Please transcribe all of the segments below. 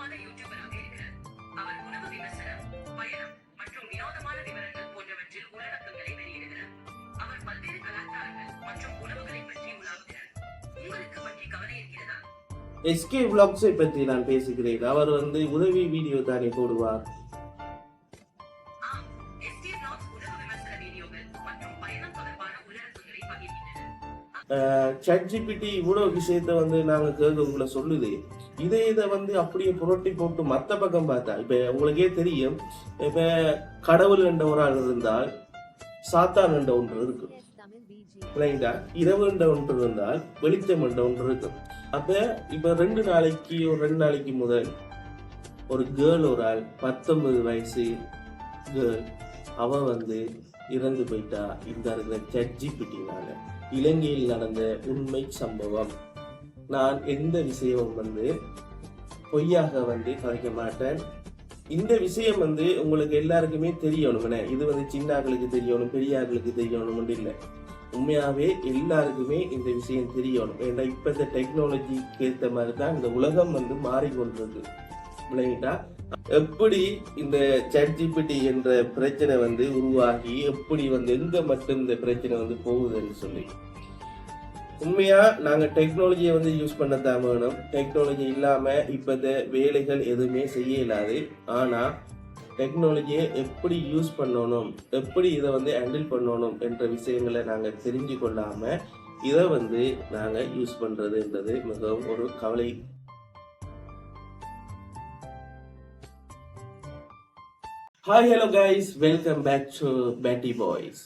பிரபலமான யூடியூபராக இருக்கிறார். அவர் உணவு விமர்சனம், பயணம் மற்றும் வினோதமான விவரங்கள் போன்றவற்றில் உள்ளடக்கங்களை வெளியிடுகிறார். அவர் பல்வேறு கலாச்சாரங்கள் மற்றும் உணவுகளை பற்றி உலாவுகிறார். உங்களுக்கு பற்றி கவலை இருக்கிறதா? எஸ்கே விளாக்ஸை பற்றி நான் பேசுகிறேன். அவர் உதவி வீடியோ தானே போடுவார். ChatGPT இவ்வளோ விஷயத்த நாங்கள் கேட்கக்குள்ள சொல்லுது. இதை அப்படியே புரட்டி போட்டு மற்ற பக்கம் பார்த்தா, இப்போ உங்களுக்கே தெரியும், இப்போ கடவுள் என்ற ஒரு ஆள் இருந்தால் சாத்தான் என்ற ஒன்று இருக்கு. இரவு என்ற ஒன்று இருந்தால் வெளிச்சம் என்ற ஒன்று இருக்கும். அப்ப இப்ப ரெண்டு நாளைக்கு முதல் ஒரு கேர்ள், ஒரு ஆள் 19 வயசு கேர்ள், அவ இறந்து போயிட்டா. இந்த இருக்கிற ChatGPTனால. இலங்கையில் நடந்த உண்மை சம்பவம். நான் எந்த விஷயம் பொய்யாக கதைக்க மாட்டேன். இந்த விஷயம் உங்களுக்கு எல்லாருக்குமே தெரியணும். இது சின்ன ஆக்களுக்கு தெரியணும், பெரிய ஆக்களுக்கு தெரியணும் இல்லை. உண்மையாவே எல்லாருக்குமே இந்த விஷயம் தெரியணும். ஏன்னா இப்ப இந்த டெக்னாலஜிக்கு ஏற்ற மாதிரி தான் இந்த உலகம் மாறிக்கொண்டிருக்கு. விளங்கிட்டா எப்படி இந்த ChatGPT என்ற பிரச்சனை உருவாகி எப்படி எங்க மட்டும் இந்த பிரச்சனை போகுதுன்னு சொல்லி, உண்மையா நாங்க டெக்னாலஜியை யூஸ் பண்ணத்தான் வேணும். டெக்னாலஜி இல்லாம இப்ப இந்த வேலைகள் எதுவுமே செய்ய இயலாது. ஆனா டெக்னாலஜியை எப்படி யூஸ் பண்ணணும், எப்படி இதை ஹேண்டில் பண்ணணும் என்ற விஷயங்களை நாங்க தெரிஞ்சு கொள்ளாம இதை நாங்க யூஸ் பண்றதுன்றது மிகவும் ஒரு கவலை. Hi, hello guys, welcome back to Petti boys.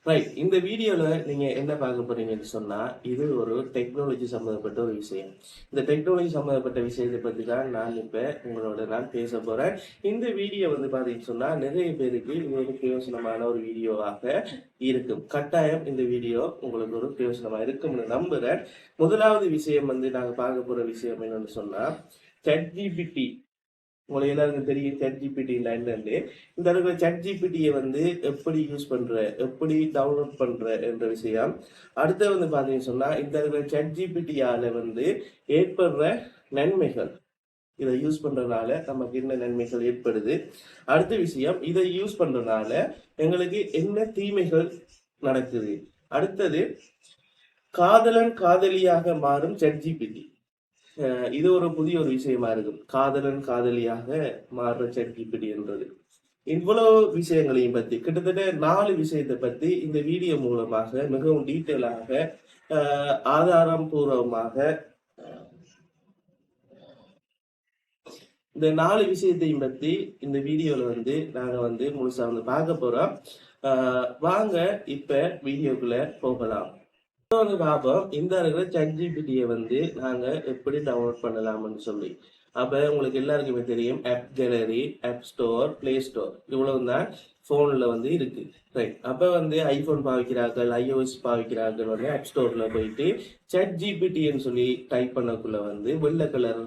Right, இந்த வீடியோவில் நீங்கள் என்ன பார்க்க போறீங்கன்னு சொன்னால், இது ஒரு டெக்னாலஜி சம்மந்தப்பட்ட ஒரு விஷயம். இந்த டெக்னாலஜி சம்மந்தப்பட்ட விஷயத்தை பற்றி தான் நான் இப்போ உங்களோட பேச போகிறேன். இந்த வீடியோ பார்த்தீங்கன்னு சொன்னால் நிறைய பேருக்கு இது ஒரு பிரயோசனமான ஒரு வீடியோவாக இருக்கும். கட்டாயம் இந்த வீடியோ உங்களுக்கு ஒரு பிரயோசனமாக இருக்கும்னு நம்புகிறேன். முதலாவது விஷயம் நாங்கள் பார்க்க போகிற விஷயம் என்னன்னு சொன்னால், ChatGPT. உங்களுக்கு எல்லாருக்கும் தெரியும் ChatGPT என்னன்னு. இந்த அளவுக்கு ChatGPT-யை எப்படி யூஸ் பண்ற, எப்படி டவுன்லோட் பண்ற என்ற விஷயம். அடுத்து பாத்தீங்கன்னு சொன்னா, இந்த அளவுக்கு ChatGPT-யால ஏற்படுற நன்மைகள், இதை யூஸ் பண்றதுனால நமக்கு என்ன நன்மைகள் ஏற்படுது. அடுத்த விஷயம், இதை யூஸ் பண்றதுனால எங்களுக்கு என்ன தீமைகள் நடக்குது. அடுத்தது, காதலன் காதலியாக மாறும் ChatGPT. இது ஒரு புதிய ஒரு விஷயமா இருக்கும். காதலன் காதலியாக மாறுற ChatGPT என்றது. இவ்வளவு விஷயங்களையும் பத்தி, கிட்டத்தட்ட 4 விஷயத்தை பத்தி இந்த வீடியோ மூலமாக மிகவும் டீட்டெயிலாக, ஆதாரம் பூர்வமாக இந்த 4 விஷயத்தையும் பத்தி இந்த வீடியோல நாங்க முழுசா பார்க்க போறோம். வாங்க இப்ப வீடியோக்குள்ள போகலாம். லாபம் இந்த இருக்கிற ChatGPT-யை நாங்க எப்படி டவுன்லோட் பண்ணலாம்னு சொல்லி. அப்ப உங்களுக்கு எல்லாருக்குமே தெரியும், app gallery, app store, play store, இவ்வளவு தான் போன்ல இருக்கு. ரைட். அப்ப ஐபோன் பாவிக்கிறார்கள், iOS பாவிக்கிறார்கள், ஆப் ஸ்டோர்ல போயிட்டு ChatGPT-ன்னு சொல்லி டைப் பண்ணக்குள்ள வெள்ளை கலர்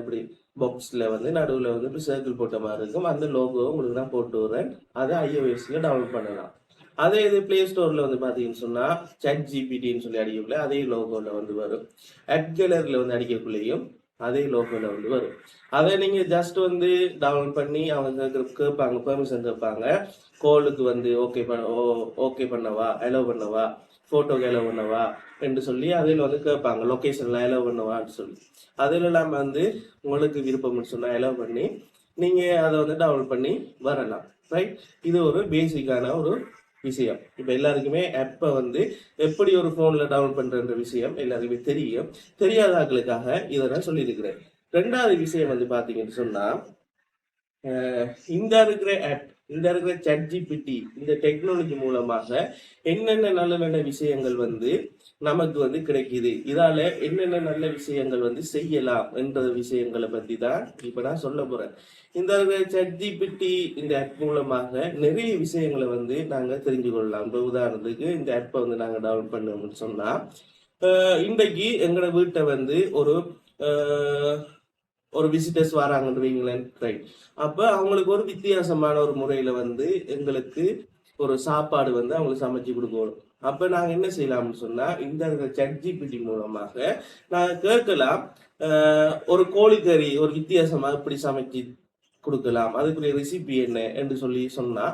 இப்படி பாக்ஸ்ல நடுவுல சர்க்கிள் போட்ட மாதிரி இருக்கும். அந்த லோகோ உங்களுக்கு நான் போட்டு விடுறேன். அதை iOS-ல டவுன்லோட் பண்ணலாம். அதே இது பிளே ஸ்டோர்ல பாத்தீங்கன்னு சொன்னா ChatGPT-ன்னு சொல்லி அடிக்கக்குள்ள அதே லோகோல வரும். ஆப் கேலரியில அடிக்கக்குள்ளேயும் அதே லோகோல வரும். அதை நீங்க ஜஸ்ட் டவுன்லோட் பண்ணி அவங்க கேட்பாங்க, பெர்மிஷன் கேட்பாங்க. கோலுக்கு ஓகே பண்ணவா, அலோவ் பண்ணவா, போட்டோக்கு அலோவ் பண்ணவா என்று சொல்லி அதில் கேட்பாங்க. லொகேஷன்ல அலோவ் பண்ணவான்னு சொல்லி அதில் எல்லாம் உங்களுக்கு விருப்பம்னு சொன்னா அலோவ் பண்ணி நீங்க அதை டவுன்லோட் பண்ணி வரலாம். ரைட். இது ஒரு பேசிக்கான ஒரு விஷயம். இப்ப எல்லாருக்குமே ஆப்பை எப்படி ஒரு போன்ல டவுன்லோட் பண்ற விஷயம் எல்லாருக்குமே தெரியும். தெரியாத ஆட்களுக்காக இதை நான் சொல்லியிருக்கிறேன். 2வது விஷயம் பாத்தீங்கன்னு சொன்னா, இந்த இருக்கிற ஆப், இந்த இருக்கிற ChatGPT, இந்த டெக்னாலஜி மூலமாக என்னென்ன நல்ல நல்ல விஷயங்கள் நமக்கு கிடைக்குது, இதால என்னென்ன நல்ல விஷயங்கள் செய்யலாம் என்ற விஷயங்களை பத்தி தான் இப்ப நான் சொல்ல போறேன். இந்த ChatGPT இந்த ஆப் மூலமாக நிறைய விஷயங்களை நாங்க தெரிஞ்சு கொள்ளலாம். இப்போ உதாரணத்துக்கு இந்த ஆப்பை நாங்க டவுன்லோட் பண்ணோம்னு சொன்னா, இன்றைக்கு எங்களோட வீட்டை ஒரு விசிட்டர்ஸ் வராங்கன்னு வைங்களேன். ரைட். அப்ப அவங்களுக்கு ஒரு வித்தியாசமான ஒரு முறையில எங்களுக்கு ஒரு சாப்பாடு அவங்களுக்கு சமைச்சு கொடுக்கணும். அப்ப நாங்க என்ன செய்யலாம்னு சொன்னா, இந்த ChatGPT மூலமாக நாங்க கேட்கலாம், ஒரு கோழிக்கறி ஒரு வித்தியாசமா எப்படி சமைச்சு கொடுக்கலாம், அதுக்குரிய ரெசிபி என்ன என்று சொல்லி சொன்னா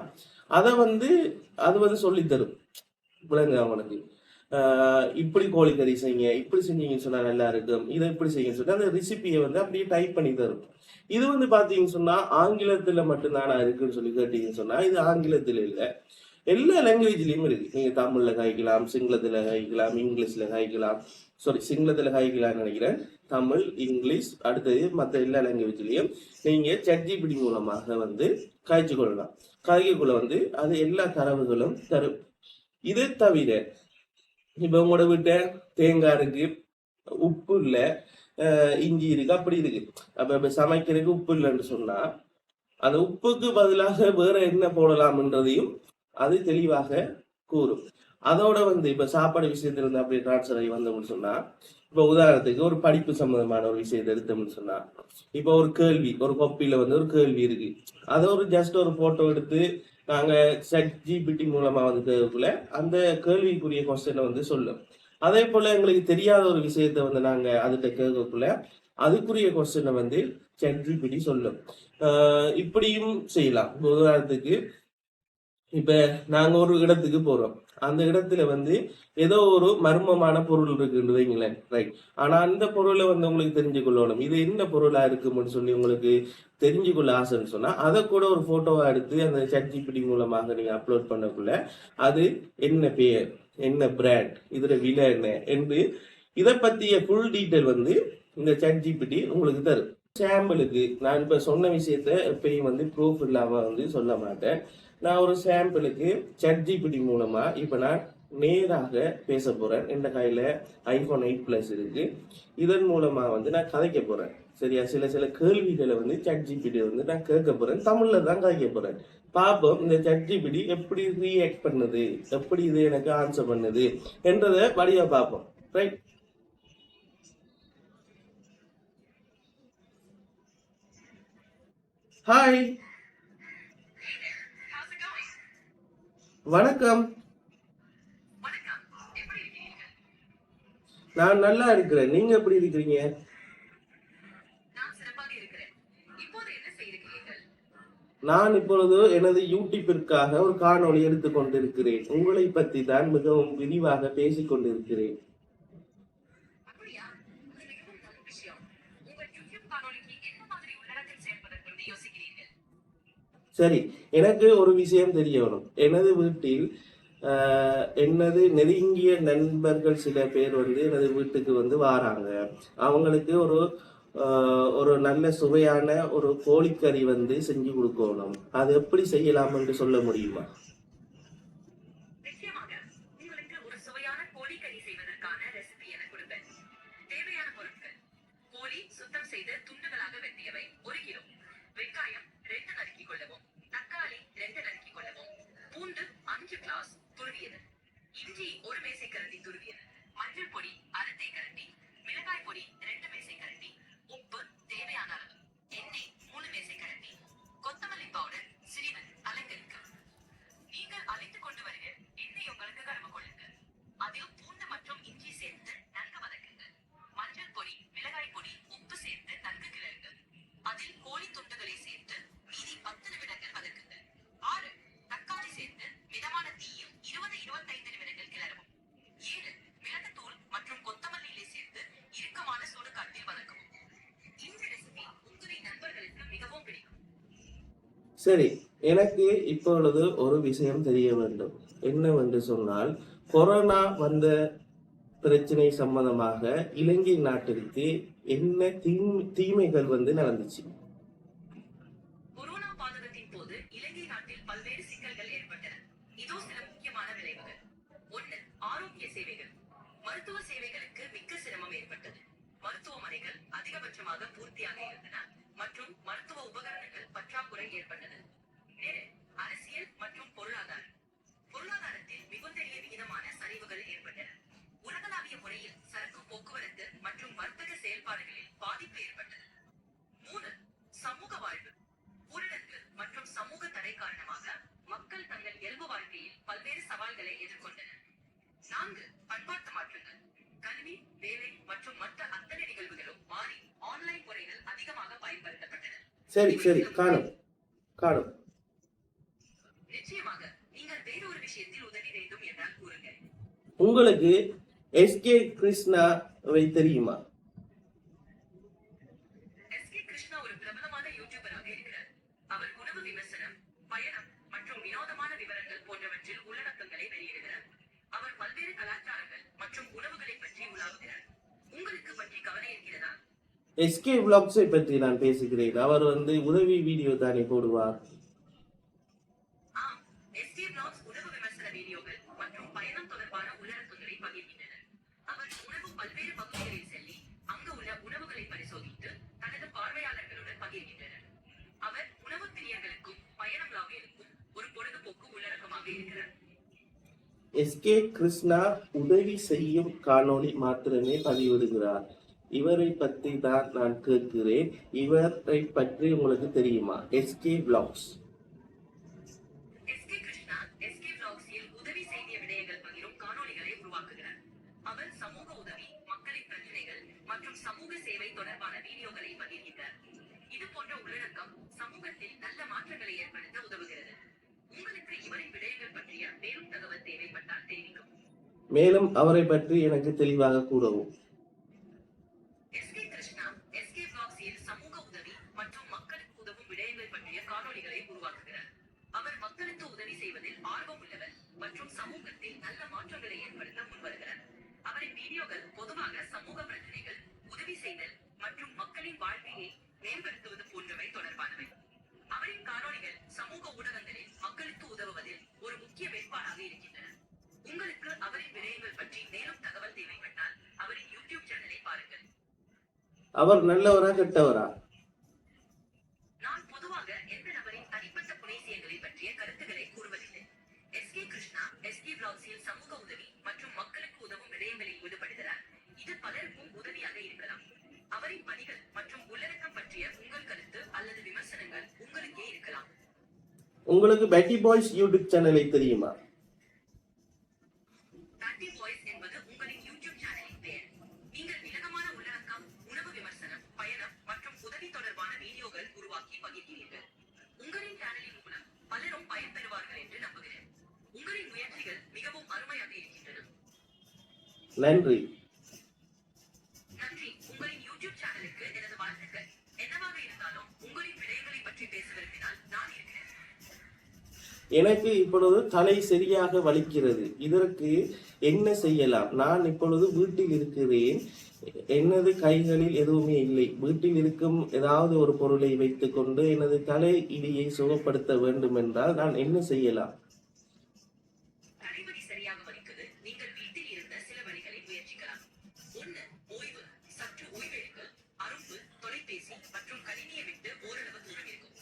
அதை வந்து அது வந்து சொல்லி தரும். விளங்கு அவனுக்கு இப்படி கோழிக்கறி செய்யுங்க, இப்படி செஞ்சீங்கன்னு சொன்னா நல்லா இருக்கும், இதை இப்படி செய்யுங்கன்னு சொன்னா அந்த ரெசிபியை வந்து அப்படியே டைப் பண்ணி தரும். இது வந்து பாத்தீங்கன்னு சொன்னா ஆங்கிலத்துல மட்டும்தானா இருக்குன்னு சொல்லி கேட்டீங்கன்னு சொன்னா இது ஆங்கிலத்துல இல்ல, எல்லா லாங்குவேஜ்லயும் இருக்கு. நீங்க தமிழ்ல காய்க்கலாம், சிங்களத்துல காய்க்கலாம், இங்கிலீஷ்ல காய்க்கலாம். சாரி, சிங்களத்துல காய்க்கலாம்னு நினைக்கிறேன். தமிழ், இங்கிலீஷ், அடுத்தது மற்ற எல்லா லாங்குவேஜ்லயும் நீங்க ChatGPT மூலமாக வந்து காய்ச்சி கொள்ளலாம். காய்கக்குள்ள வந்து அது எல்லா தரவுகளும் தரும். இதை தவிர இப்ப உங்களோட வீட்டை தேங்காய் இருக்கு, உப்பு இல்ல, இஞ்சி இருக்கு, அப்படி இருக்கு. அப்ப இப்ப சமைக்கிறதுக்கு உப்பு இல்லைன்னு சொன்னா அந்த உப்புக்கு பதிலாக வேற என்ன போடலாம்ன்றதையும் அது தெளிவாக கூறும். அதோட வந்து இப்ப சாப்பாடு விஷயத்துல இருந்து அப்படியே டிரான்ஸ்ஃபர் ஆகி வந்தோம்னு சொன்னா, இப்ப உதாரணத்துக்கு ஒரு படிப்பு சம்பந்தமான ஒரு விஷயத்தை எடுத்தோம்னு சொன்னா, இப்ப ஒரு கேள்வி, ஒரு கொப்பியில வந்து ஒரு கேள்வி இருக்கு, அதை ஒரு ஜஸ்ட் ஒரு போட்டோ எடுத்து நாங்க ChatGPT மூலமா வந்து கேட்கக்குள்ள அந்த கேள்விக்குரிய கொஸ்டினை வந்து சொல்லும். அதே போல எங்களுக்கு தெரியாத ஒரு விஷயத்த வந்து நாங்க அதுகிட்ட கேட்கக்குள்ள அதுக்குரிய கொஸ்டினை வந்து ChatGPT சொல்லும். இப்படியும் செய்யலாம். உதாரணத்துக்கு இப்ப நாங்க ஒரு இடத்துக்கு போறோம், அந்த இடத்துல வந்து ஏதோ ஒரு மர்மமான பொருள் இருக்குன்னு வைங்களேன், ரைட். ஆனா அந்த பொருளை வந்து உங்களுக்கு தெரிஞ்சு கொள்ளணும், இது என்ன பொருளா இருக்குன்னு சொல்லி உங்களுக்கு தெரிஞ்சு கொள்ள ஆசைன்னு சொன்னா அதை கூட ஒரு போட்டோவா எடுத்து அந்த ChatGPT மூலமாக நீங்க அப்லோட் பண்ணக்குள்ள அது என்ன பெயர், என்ன பிராண்ட், இதுல விலை என்ன என்று இதை பத்திய ஃபுல் டீட்டெயில் வந்து இந்த ChatGPT உங்களுக்கு தரும். சாம்பிளுக்கு நான் இப்ப சொன்ன விஷயத்த எப்பயும் வந்து ப்ரூஃப் இல்லாம வந்து சொல்ல மாட்டேன். நான் ஒரு சாம்பிளுக்கு ChatGPT மூலமா இப்ப நான் நேராக பேச போறேன். என் கையில iPhone 8 Plus இருக்கு. இதன் மூலமா வந்து நான் கதைக்க போறேன். சரியா, சில சில கேள்விகளை வந்து ChatGPT வந்து நான் கேட்க போறேன், தமிழ்ல தான் கதைக்க போறேன். பாப்போம் இந்த ChatGPT எப்படி ரியாக்ட் பண்ணுது, எப்படி இது எனக்கு ஆன்சர் பண்ணுது என்றதை வழியா பார்ப்போம். Right. Hi. Hey there, how's it going? வணக்கம். வணக்கம், எப்படி இருக்கீங்க? நான் நல்லா இருக்கிறேன், நீங்க எப்படி இருக்கிறீங்க? நான் சிறப்பாக இருக்கிறேன். இப்போது என்ன செய்திருக்கிறீர்கள்? நான் இப்பொழுது எனது யூடியூப்பிற்காக ஒரு காணொளி எடுத்துக் கொண்டிருக்கிறேன். உங்களை பற்றி தான் மிகவும் விரிவாக பேசிக் கொண்டிருக்கிறேன். அப்படியா? அது மிகவும் நல்ல விஷயம். உங்கள் யூடியூப் காணொளிக்கு என்ன மாதிரி உள்ளடக்கம் சேர்ப்பதற்கு யோசிக்கிறீர்கள்? சரி, எனக்கு ஒரு விஷயம் தெரிய வரும். எனது வீட்டில் எனது நெருங்கிய நண்பர்கள் சில பேர் வந்து எனது வீட்டுக்கு வந்து வாராங்க. அவங்களுக்கு ஒரு ஒரு நல்ல சுவையான ஒரு கோழிக்கறி வந்து செஞ்சு கொடுக்கணும். அது எப்படி செய்யலாம் என்று சொல்ல முடியுமா? நிச்சயமாக. உங்களுக்கு ஒரு சுவையான கோழிக்கறி செய்வதற்கான ரெசிபி என கொடுப்பேன். தேவையான பொருட்கள்: கோழி சுத்தம் செய்து துண்டுகளாக வெட்டியவை 1 கிலோ, வெங்காயம் 2 நறுக்கிக் கொள்ளவும், தக்காளி 2 நறுக்கிக் கொள்ளவும், பூண்டு 5 கிளாஸ் துருவியது, இஞ்சி 1 மேசைக்கரண்டி துருவியது, மஞ்சள் பொடி 1/2 தேக்கரண்டி, மிளகாய் பொடி 2 மேசைக்கரண்டி, உப்பு தேவையான அளவு, எண்ணெய் 3 மேசைக்கரண்டி, கொத்தமல்லி பவுடர் சிறிது அலங்கரிக்க. நீங்கள் அழைத்து கொண்டு வருக எண்ணெய் உங்களுக்கு கரும கொள்ளுங்க. அதில் பூண்டு மற்றும் இஞ்சி சேர்த்து நன்கு வதக்குங்க. மஞ்சள் பொடி, மிளகாய் பொடி, உப்பு சேர்த்து நன்கு கிளறுங்க. அதில் கோழி துண்டுகளை சேர்த்து மீதி 10 நிமிடங்கள் வதக்குங்க. 6 தக்காளி சேர்த்து மிதமான தீயில் 20-25 நிமிடங்கள் கிளறவும். 7 மிளகுத்தூள் மற்றும் கொத்தமல்லி இலை சேர்த்து இறுக்கமான சுடுகாட்டில் வதக்கவும். இந்த ரெசிபி உங்களின் நண்பர்களுக்கு மிகவும் பிடிக்கும். சரி, எனக்கு இப்பொழுது ஒரு விஷயம் தெரிய வேண்டும். என்னவென்று சொன்னால், கொரோனா வந்த பிரச்சனை சம்பந்தமாக இலங்கை நாட்டிற்கு என்ன தீமைகள் வந்து நடந்துச்சு? கொரோனா பாதகத்தின் போது இலங்கை நாட்டில் பல்வேறு சிக்கல்கள் ஏற்பட்டன. இதோ சில முக்கியமான விளைவுகள். 1. ஆரோக்கிய சேவைகள். மருத்துவ சேவைகளுக்கு மிக்க சிரமம் ஏற்பட்டது. மருத்துவமனைகள் அதிகபட்சமாக பூர்த்தியாக இருந்தன மற்றும் மருத்துவ உபகரணங்கள் பற்றாக்குறை ஏற்பட்டது. 2. அரசியல் மற்றும் பொருளாதாரம். பொருளாதாரத்தில் மிகுந்தெளிய விகிதமான சரிவுகள் ஏற்பட்டன. உலகளாவிய முறையில் சரக்கு போக்குவரத்து மற்றும் வர்த்தக செயல்பாடுகளில் பாதிப்பு ஏற்பட்டது. 3. சமூக வாழ்வு. ஊரடங்கு மற்றும் சமூக தடை காரணமாக மக்கள் தங்கள் இயல்பு வாழ்க்கையில் பல்வேறு சவால்களை எதிர்கொண்டனர். 4. பண்பாட்டு மாற்றங்கள். கல்வி, வேலை மற்றும் மற்ற அத்தனை நிகழ்வுகளும் மாறி ஆன்லைன் முறைகள் அதிகமாக பயன்படுத்தப்பட்டன. சரி காணும். நிச்சயமாக நீங்கள் வேறொரு விஷயத்தில் உதவி வேண்டும் என்றால் கூறுங்கள். உங்களுக்கு எஸ்கே கிருஷ்ணாவை தெரியுமா? எஸ்கே கிருஷ்ணா ஒரு பிரபலமான யூடியூபராக இருக்கிறார். அவர் உணவு விமர்சனம், பயணம் மற்றும் வினோதமான விவரங்கள் போன்றவற்றில் உள்ளடக்கங்களை வெளியிடுகிறார். அவர் பல்வேறு கலாச்சாரங்கள் மற்றும் உணவுகளை பற்றி உலாவுகிறார். உங்களுக்கு பற்றி கவலை இருக்கிறதா? எஸ்கே விளாக்ஸை பற்றி நான் பேசுகிறேன். அவர் வந்து உதவி வீடியோ தானே போடுவார். ஆம், எஸ்கே vlogs உணவு விமர்சன வீடியோக்கள் மற்றும் பயணம் தொடர்பான உள்ளடக்கங்களை பகிர்கின்றனர். அவர் உணவு பல்வேறு பகுதிகளில் செல்லி அங்கு உள்ள உணவுகளை பரிசோதித்து தனது பார்வையாளர்களுடன் பகிர்கின்றனர். அவர் உணவு பிரியர்களுக்கும் பயண vlogகளுக்கும் ஒரு பொழுதுபோக்கு உள்ளடக்கமாக இருக்கிறார். எஸ்கே கிருஷ்ணா உதவி செய்யும் காணொளி மாத்திரமே பதிவிடுகிறார். இவரை பற்றி தான் நான் கேட்கிறேன். இவரை பற்றி உங்களுக்கு தெரியுமா? SK vlogs. SK Krishna SK vlogsஇல் உதவி செய்திய விடயங்கள் பகிரும் காணொளிகளை உருவாக்குகிறார். அவர் சமூக உதவி, மக்களின் பிரச்சனைகள் மற்றும் சமூக சேவை தொடர்பான வீடியோக்களை பகிர்கிறார். இது போன்ற உள்ளடக்கம் சமூகத்தில் நல்ல மாற்றங்களை ஏற்படுத்த உதவுகிறது. உங்களுக்கு இவரின் விடயங்கள் பற்றிய மேலும் தகவல் தேவைப்பட்டால் தெரிவிக்கவும். மேலும் அவரை பற்றி எனக்கு தெளிவாக கூறவும். எஸ்கே கிருஷ்ணா எஸ்கே vlogsஇல் சமூக உதவி மற்றும் மக்களுக்கு உதவும் விடயங்கள் பற்றிய காணொளிகளை உருவாக்குகிறார். அவர் மக்களுக்கு உதவி செய்வதில் ஆர்வம் உள்ளவர் மற்றும் சமூகத்தில் நல்ல மாற்றங்களை ஏற்படுத்த முன்வருகிறார். அவரின் வீடியோக்கள் பொதுவாக சமூக பிரச்சனைகள், உதவி செய்தல் மற்றும் மக்களின் வாழ்க்கையை மேம்படுத்துவது போன்றவை தொடர்பானவை. அவரின் காணொளிகள் சமூக ஊடகங்களில் மக்களுக்கு உதவுவதில் ஒரு முக்கிய வேட்பாளாக இருக்கின்றன. உங்களுக்கு அவரின் விடயங்கள் பற்றி மேலும் தகவல் தேவைப்பட்டால் அவரின் யூடியூப் சேனலை பாருங்கள். அவர் நல்லவரா கெட்டவரா? நான் பொதுவாக எந்த நபரின் தனிப்பட்ட குணாதிசயங்களை பற்றிய கருத்துக்களை கூறுவதில்லை. எஸ்கே கிருஷ்ணா எஸ்கே vlogsஇல் சமூக உதவி மற்றும் மக்களுக்கு உதவும் விடயங்களில் ஈடுபடுகிறார். இது பலருக்கும் உதவியாக இருக்கலாம். அவரின் பணிகள் மற்றும் உள்ளடக்கம் பற்றிய உங்கள் கருத்து அல்லது விமர்சனங்கள் உங்களுக்கே இருக்கலாம். உங்களுக்கு பேட்டி பாய்ஸ் யூடியூப் சேனலை தெரியுமா? பேட்டி வாய்ஸ் என்பது உங்களின் யூடியூப் சேனலின் பெயர். நீங்கள் விளக்கமான உள்ளடக்கம், உணவு விமர்சனம், பயணம் மற்றும் உதவி தொடர்பான வீடியோக்கள் உருவாக்கி பகிர்கிறீர்கள். உங்களின் சேனலின் மூலம் பலரும் பயன்பெறுவார்கள் என்று நம்புகிறேன். உங்களின் முயற்சிகள் மிகவும் அருமையாக இருக்கின்றன. நன்றி. நன்றி. உங்களின் யூடியூப் சேனலுக்கு எனது வாழ்த்துக்கள். என்னவாக இருந்தாலும் உங்களின் விடயங்களை பற்றி பேச விரும்பினால் நான் இருக்கிறேன். எனக்கு இப்பொழுது தலை சரியாக வலிக்கிறது. இதற்கு என்ன செய்யலாம்? நான் இப்பொழுது வீட்டில் இருக்கிறேன். எனது கைகளில் எதுவுமே இல்லை. வீட்டில் இருக்கும் ஏதாவது ஒரு பொருளை வைத்துக்கொண்டு எனது தலை இடியை சுகப்படுத்த வேண்டும் என்றால் நான் என்ன செய்யலாம்? தலைவலி சரியாக வலிக்குது. நீங்கள் வீட்டில் இருந்த சில வழிகளை முயற்சிக்கலாம். 1. ஓய்வு. சற்று ஓய்வெடுங்கள். அரும்பு, தொலைபேசி மற்றும் கணினியை விட்டு ஓரளவு தூரம் இருக்கும்.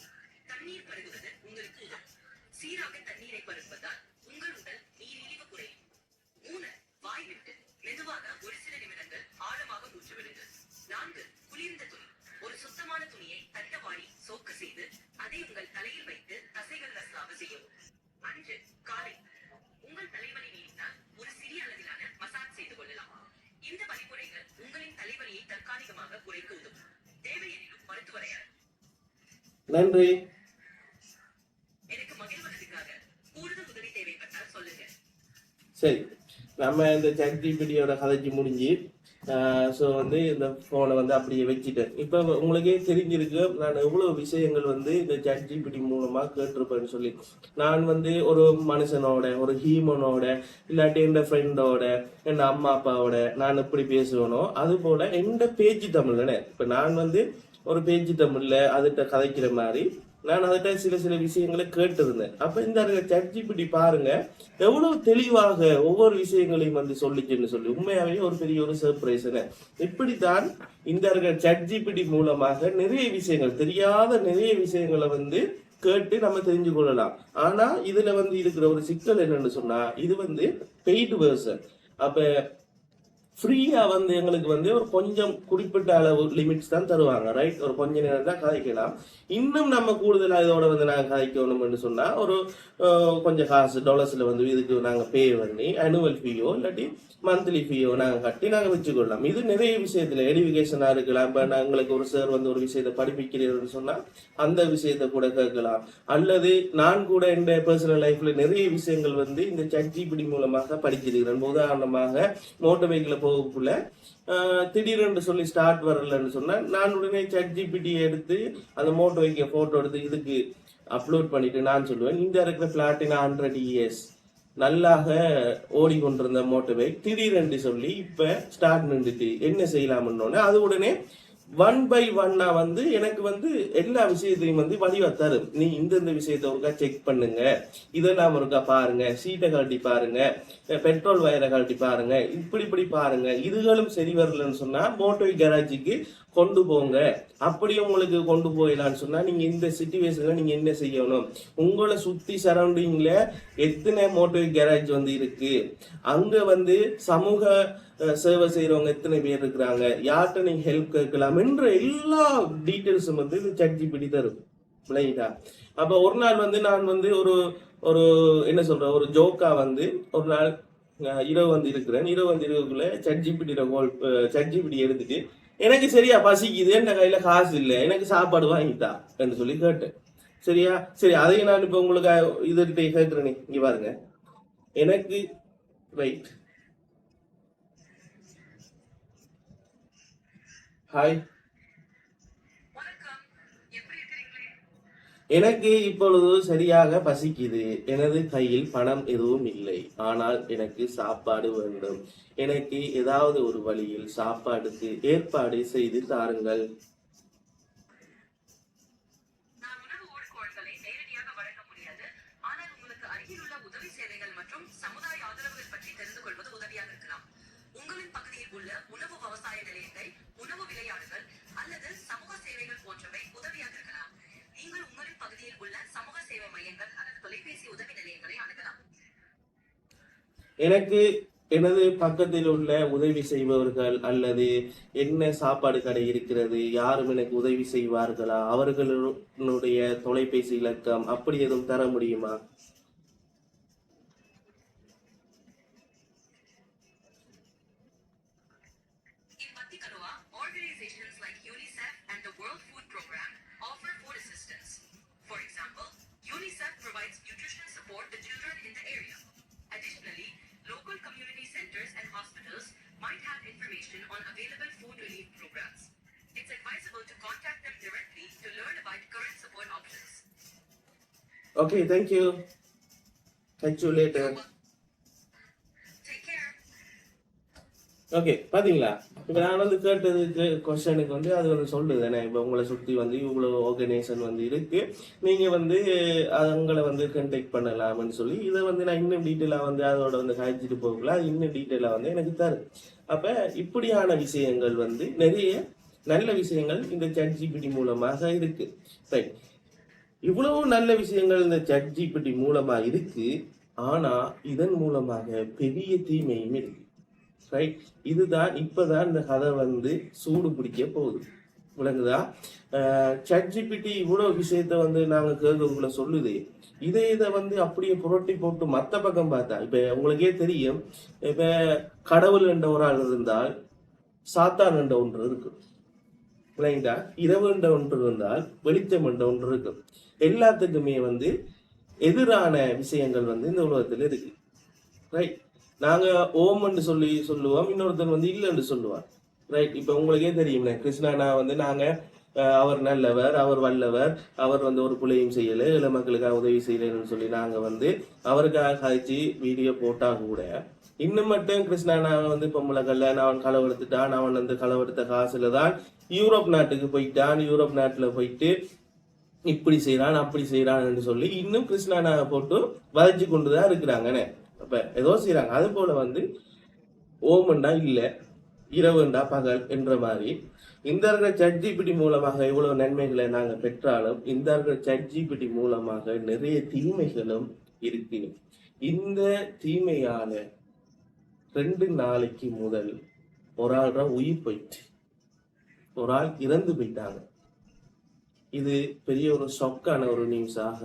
தண்ணீர் பருகுவது உங்களுக்கு உதவும். சீராக தண்ணீரை பருகுவதால் உங்கள் உடல் நீரிழிவு குறையும். 3. வாய் விட்டு மெதுவாக ஒரு சில நிமிடங்கள் ஆழமாக மூச்சு விடுங்கள். 4. குளிர்ந்த துணி. ஒரு சுத்தமான துணியை தட்டவாடி சோக்கு செய்து அதை உங்கள் தலையில் வைத்து தசைகள் ரசாக செய்யும். 5. காலை. உங்கள் தலைவலி நீடித்தால் ஒரு சிறிய அளவிலான மசாஜ் செய்து கொள்ளலாம். இந்த வழிமுறைகள் உங்களின் தலைவலியை தற்காலிகமாக குறைக்க உதவும். தேவையெனிலும் மருத்துவரை நன்றி. எனக்கு மகிழ்வதற்காக கூடுதல் உதவி தேவைப்பட்டால் சொல்லுங்க. சரி, நம்ம இந்த ChatGPTயோட கதைக்கு முடிஞ்சு ஸோ வந்து இந்த ஃபோனை வந்து அப்படியே வச்சுட்டேன். இப்போ உங்களுக்கே தெரிஞ்சிருக்கு நான் எவ்வளோ விஷயங்கள் வந்து இந்த ChatGPT மூலமாக கேட்டிருப்பேன்னு சொல்லி. நான் வந்து ஒரு மனுஷனோட, ஒரு ஹியூமனோட, இல்லாட்டி என் ஃப்ரெண்டோட, என் அம்மா அப்பாவோட நான் எப்படி பேசுவேனோ அது போல் எந்த பேச்சு தமிழ்லனே. இப்போ நான் வந்து ஒரு பேச்சு தமிழில் அதுகிட்ட கதைக்கிற மாதிரி நான் அதுகிட்ட சில விஷயங்களை கேட்டிருந்தேன். அப்போ இந்த ChatGPT பாருங்க எவ்வளவு தெளிவாக ஒவ்வொரு விஷயங்களையும் வந்து சொல்லிச்சுன்னு சொல்லி உண்மையாவே ஒரு பெரிய ஒரு சர்ப்ரைஸ்னு. இப்படித்தான் இந்த ChatGPT மூலமாக நிறைய விஷயங்கள், தெரியாத நிறைய விஷயங்களை வந்து கேட்டு நம்ம தெரிஞ்சு கொள்ளலாம். ஆனா இதுல வந்து இருக்கிற ஒரு சிக்கல் என்னன்னு சொன்னா இது வந்து பெய்டு வெர்ஷன். அப்ப ஃப்ரீயா வந்து எங்களுக்கு வந்து ஒரு கொஞ்சம் குறிப்பிட்ட அளவு லிமிட்ஸ் தான் தருவாங்க, ரைட்? ஒரு கொஞ்ச நேரம் தான் கதைக்கலாம். இன்னும் நம்ம கூடுதலா இதோட வந்து நாங்கள் கதைக்கணும்னு சொன்னா ஒரு கொஞ்சம் காசு டாலர்ஸ்ல வந்து இதுக்கு நாங்க பே பண்ணி ஆனுவல் ஃபீயோ இல்லாட்டி மந்த்லி ஃபீயோ நாங்கள் கட்டி நாங்கள் வச்சுக்கொள்ளலாம். இது நிறைய விஷயத்துல எடுகேஷனா இருக்கலாம். இப்போ எங்களுக்கு ஒரு சார் வந்து ஒரு விஷயத்தை படிப்பிக்கிறதுன்னு சொன்னா அந்த விஷயத்தை கூட கேட்கலாம். அல்லது நான் கூட இந்த பர்சனல் லைஃப்ல நிறைய விஷயங்கள் வந்து இந்த ChatGPT மூலமாக படிச்சிருக்கிறேன். உதாரணமாக மோட்டர் வெஹிக்கிள போகக்குள்ள திடீரென்று சொல்லி ஸ்டார்ட் வரலன்னு சொன்னா நான் உடனே ChatGPT எடுத்து அந்த மோட்டர் வெஹிக்கிள் போட்டோ எடுத்து இதுக்கு அப்லோட் பண்ணிட்டு நான் சொல்லுவேன், இந்த இருக்கிற பிளாட்டினா 100 இயர்ஸ் நல்லாக ஓடிக்கொண்டிருந்த மோட்டர் பைக் திடீரென்று சொல்லி இப்ப ஸ்டார்ட் நின்றுட்டு என்ன செய்யலாம்னு அது உடனே 1 by 1 வந்து எனக்கு வந்து எல்லா விஷயத்தையும் வந்து வழிவா தரும். நீ இந்த விஷயத்த ஒருக்கா செக் பண்ணுங்க, இதெல்லாம் ஒருக்கா பாருங்க, சீட்டை கழட்டி பாருங்க, பெட்ரோல் வயரை கழட்டி பாருங்க, இப்படி பாருங்க. இதுகளும் சரி வரலன்னு சொன்னா மோட்டோ கேரேஜுக்கு கொண்டு போங்க. அப்படி உங்களுக்கு கொண்டு போயிடலான்னு சொன்னா நீங்க இந்த சிச்சுவேஷன்ல நீங்க என்ன செய்யணும், உங்களை சுத்தி சரௌண்டிங்ல எத்தனை மோட்டோ கேரேஜ் வந்து இருக்கு, அங்க வந்து சமூக சேவை செய்யறவங்க எத்தனை பேர் இருக்கிறாங்க, யார்கிட்ட நீங்க ஹெல்ப் கேட்கலாம் என்ற எல்லா டீட்டெயில்ஸும் வந்து ChatGPT தரும், ரைட்டா? அப்ப ஒரு நாள் வந்து நான் வந்து ஒரு ஒரு என்ன சொல்ற ஒரு ஜோக்கா வந்து ஒரு நாள் இரவு வந்து இருக்கிறேன். இரவு வந்து இருக்கக்குள்ள ChatGPT எடுத்துட்டு எனக்கு சரியா பசிக்குது, என் கையில காசு இல்லை, எனக்கு சாப்பாடு வாங்கித்தா என்று சொல்லி கேட்டேன். சரியா? சரி, அதையும் நான் இப்ப உங்களுக்கு இதுகிட்ட கேட்கிறேனே, இங்க பாருங்க. எனக்கு ரைட், ஹாய், வணக்கம், எப்படி இருக்கிறீங்களே? எனக்கு இப்பொழுது சரியாக பசிக்குது, எனது கையில் பணம் எதுவும் இல்லை, ஆனால் எனக்கு சாப்பாடு வேண்டும். எனக்கு ஏதாவது ஒரு வழியில் சாப்பாடுக்கு ஏற்பாடு செய்து தாருங்கள். நான் உணவு ஊழ்கோள்களை நேரடியாக வழங்க முடியாது, ஆனால் உங்களுக்கு அருகில் உள்ள உதவி சேவைகள் மற்றும் சமுதாய ஆதரவுகள் பற்றி தெரிந்து கொள்வது உதவியாக இருக்கலாம். உங்களின் பகுதியில் உள்ள உணவு விவசாய நிலையங்கள், உணவு விளையாடுகள் அல்லது சமூக சேவைகள் போன்றவை உதவியாக இருக்கலாம். நீங்கள் உங்களின் பகுதியில் உள்ள சமூக சேவை மையங்கள் அல்லது தொலைபேசி உதவி நிலையங்களை அணுகலாம். எனக்கு எனது பக்கத்தில் உள்ள உதவி செய்பவர்கள் அல்லது என்ன சாப்பாடு கடை இருக்கிறது, யாரும் எனக்கு உதவி செய்வார்களா, அவர்களுடைய தொலைபேசி இலக்கம் அப்படி எதுவும் தர முடியுமா? In Batticaloa, organizations like UNICEF and the World Food Program offer food assistance. For example, UNICEF provides nutritional support to children in the area. Additionally, local community centers and hospitals might have information on available food relief programs. It's advisable to contact them directly to learn about current support options. Okay, thank you. Catch you later. Take care. Okay, பாத்தீங்களா? இப்போ நான் வந்து கேட்டதுக்கு கொஸ்டனுக்கு வந்து அது வந்து சொல்லுது தானே. இப்போ உங்களை சுற்றி வந்து இவ்வளோ ஆர்கனைசேஷன் வந்து இருக்கு, நீங்க வந்து அவங்களை வந்து கண்டெக்ட் பண்ணலாம்னு சொல்லி இதை வந்து நான் இன்னும் டீட்டெயிலாக வந்து அதோட வந்து காய்ச்சிட்டு போகல, அது இன்னும் டீட்டெயிலாக வந்து எனக்கு தரும். அப்ப இப்படியான விஷயங்கள் வந்து நிறைய நல்ல விஷயங்கள் இந்த ChatGPT மூலமாக இருக்கு, ரைட்? இவ்வளவு நல்ல விஷயங்கள் இந்த ChatGPT மூலமா இருக்கு, ஆனா இதன் மூலமாக பெரிய தீமையும் இருக்கு, ரைட்? இதுதான் இப்பதான் இந்த கதை வந்து சூடு பிடிக்க போகுது, விளங்குதா? ChatGPT இவ்வளவு விஷயத்த வந்து நாங்க கேட்கக்குள்ள சொல்லுது, இதை வந்து அப்படியே புரட்டி போட்டு மத்த பக்கம் பார்த்தா, இப்ப உங்களுக்கே தெரியும், இப்ப கடவுள் என்ற ஒரு ஆள் இருந்தால் சாத்தான் என்ற ஒன்று இருக்கு, விளங்குதா? இரவு என்ற ஒன்று இருந்தால் வெளிச்சம் என்ற ஒன்று இருக்கு. எல்லாத்துக்குமே வந்து எதிரான விஷயங்கள் வந்து இந்த உலகத்துல இருக்கு, ரைட்? நாங்க ஓம் என்று சொல்லுவோம், இன்னொருத்தர் வந்து இல்லைன்னு சொல்லுவார், ரைட்? இப்ப உங்களுக்கே தெரியும், கிருஷ்ணானா வந்து நாங்க அவர் நல்லவர், அவர் வல்லவர், அவர் வந்து ஒரு பிள்ளையும் செய்யல, இள மக்களுக்காக உதவி செய்யலன்னு சொல்லி நாங்க வந்து அவருக்காக காய்ச்சி வீடியோ போட்டா கூட இன்னும் மட்டும் கிருஷ்ணானா வந்து பொம்பளை கல்யாணம் அவன் களவெடுத்துட்டான், அவன் வந்து களவெடுத்த காசுல தான் யூரோப் நாட்டுக்கு போயிட்டான், யூரோப் நாட்டுல போயிட்டு இப்படி செய்யறான் அப்படி செய்யறான்னு சொல்லி இன்னும் கிருஷ்ணானா போட்டு வதைச்சு கொண்டுதான் இருக்கிறாங்கன்னு. அப்ப ஏதோ செய்யறாங்க. அது போல வந்து ஓமண்டா இல்ல, இரவுண்டா பகல் என்ற மாதிரி இந்த இருக்கிற ChatGPT மூலமாக இவ்வளவு நன்மைகளை நாங்க பெற்றாலும் இந்த இருக்கிற ChatGPT மூலமாக நிறைய தீமைகளும் இருக்கு. இந்த தீமையால 2 நாளைக்கு முதல் ஒரு ஆள்ற உயிர் போயிட்டு, ஒரு ஆள் இறந்து போயிட்டாங்க. இது பெரிய ஒரு ஷாக்கான ஒரு நியூஸாக